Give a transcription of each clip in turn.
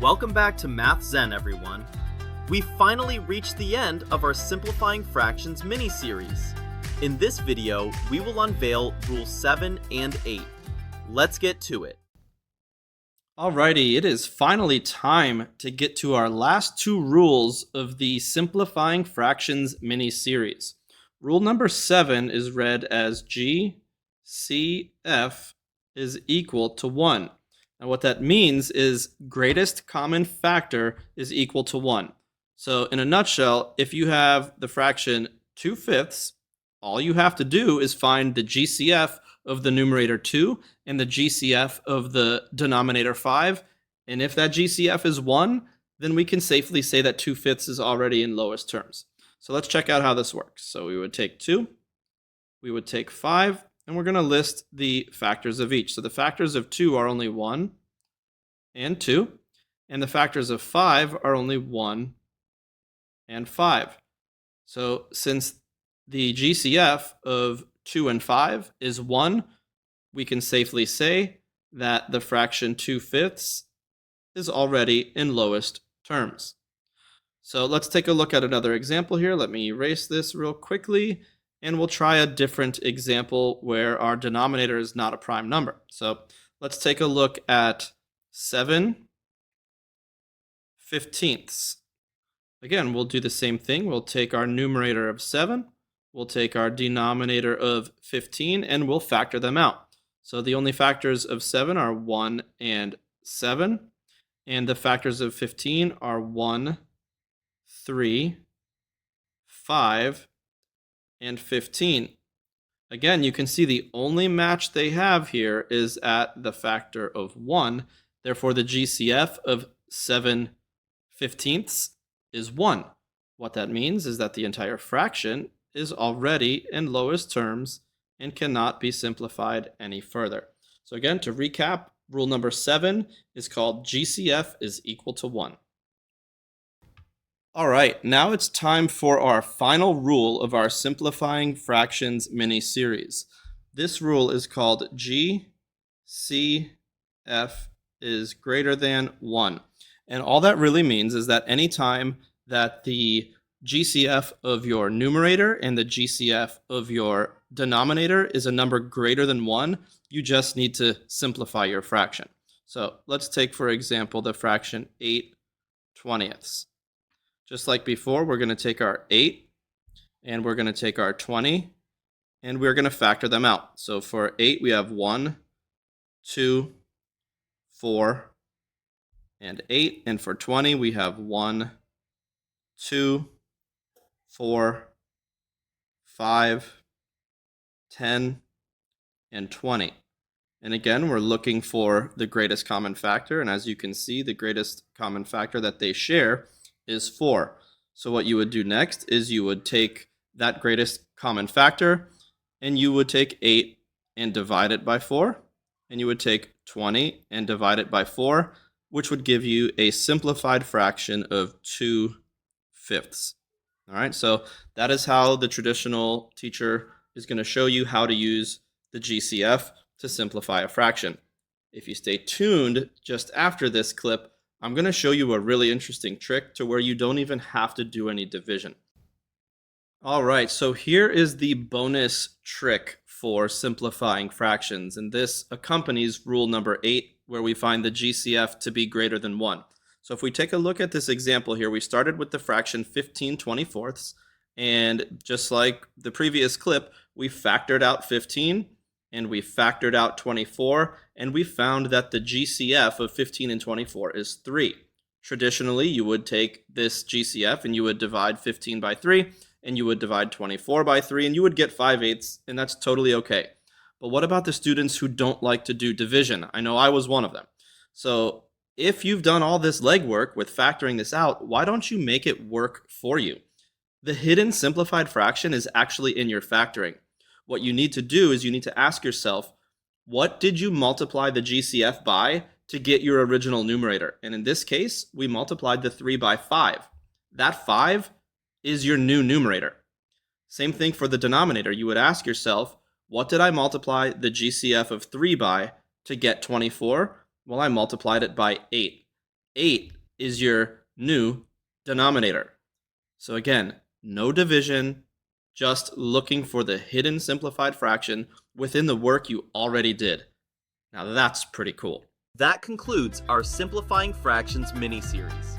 Welcome back to Math Zen, everyone. We finally reached the end of our Simplifying Fractions mini-series. In this video, we will unveil Rules 7 and 8. Let's get to it. Alrighty, it is finally time to get to our last two rules of the Simplifying Fractions mini-series. Rule number 7 is read as GCF is equal to 1. Now what that means is greatest common factor is equal to 1. So in a nutshell, if you have the fraction 2/5, all you have to do is find the GCF of the numerator 2 and the GCF of the denominator 5. And if that GCF is 1, then we can safely say that 2/5 is already in lowest terms. So let's check out how this works. So we would take 2, we would take 5, and we're going to list the factors of each. So the factors of 2 are only 1 and 2, and the factors of 5 are only 1 and 5. So since the GCF of 2 and 5 is 1, we can safely say that the fraction 2/5 is already in lowest terms. So let's take a look at another example here. Let me erase this real quickly, and we'll try a different example where our denominator is not a prime number. So let's take a look at 7/15. Again, we'll do the same thing. We'll take our numerator of 7, we'll take our denominator of 15, and we'll factor them out. So the only factors of 7 are 1 and 7, and the factors of 15 are 1, 3, 5, and 15. Again, you can see the only match they have here is at the factor of 1. Therefore, the GCF of 7/15 is 1. What that means is that the entire fraction is already in lowest terms and cannot be simplified any further. So again, to recap, rule number 7 is called GCF is equal to 1. All right, now it's time for our final rule of our Simplifying Fractions mini-series. This rule is called GCF is greater than 1. And all that really means is that anytime that the GCF of your numerator and the GCF of your denominator is a number greater than 1, you just need to simplify your fraction. So let's take, for example, the fraction 8/20. Just like before, we're going to take our 8 and we're going to take our 20 and we're going to factor them out. So for 8, we have 1, 2, 4, and 8. And for 20, we have 1, 2, 4, 5, 10, and 20. And again, we're looking for the greatest common factor. And as you can see, the greatest common factor that they share is 4. So what you would do next is you would take that greatest common factor and you would take 8 and divide it by 4. And you would take 20 and divide it by 4, which would give you a simplified fraction of 2/5. All right, so that is how the traditional teacher is going to show you how to use the GCF to simplify a fraction. If you stay tuned just after this clip, I'm going to show you a really interesting trick to where you don't even have to do any division. All right, so here is the bonus trick for simplifying fractions, and this accompanies rule number 8, where we find the GCF to be greater than 1. So if we take a look at this example here, we started with the fraction 15/24, and just like the previous clip, we factored out 15, and we factored out 24, and we found that the GCF of 15 and 24 is 3. Traditionally, you would take this GCF and you would divide 15 by 3, and you would divide 24 by 3, and you would get 5/8, and that's totally okay. But what about the students who don't like to do division? I know I was one of them. So if you've done all this legwork with factoring this out, why don't you make it work for you? The hidden simplified fraction is actually in your factoring. What you need to do is you need to ask yourself, what did you multiply the GCF by to get your original numerator? And in this case, we multiplied the 3 by 5. That 5 is your new numerator. Same thing for the denominator. You would ask yourself, what did I multiply the GCF of 3 by to get 24? Well, I multiplied it by 8. 8 is your new denominator. So again, no division, just looking for the hidden simplified fraction within the work you already did. Now that's pretty cool. That concludes our Simplifying Fractions mini-series.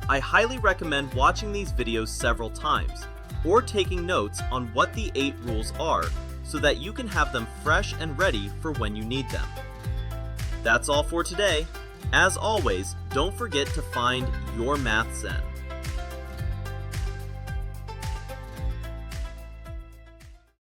I highly recommend watching these videos several times, or taking notes on what the 8 rules are so that you can have them fresh and ready for when you need them. That's all for today. As always, don't forget to find your Math Zen.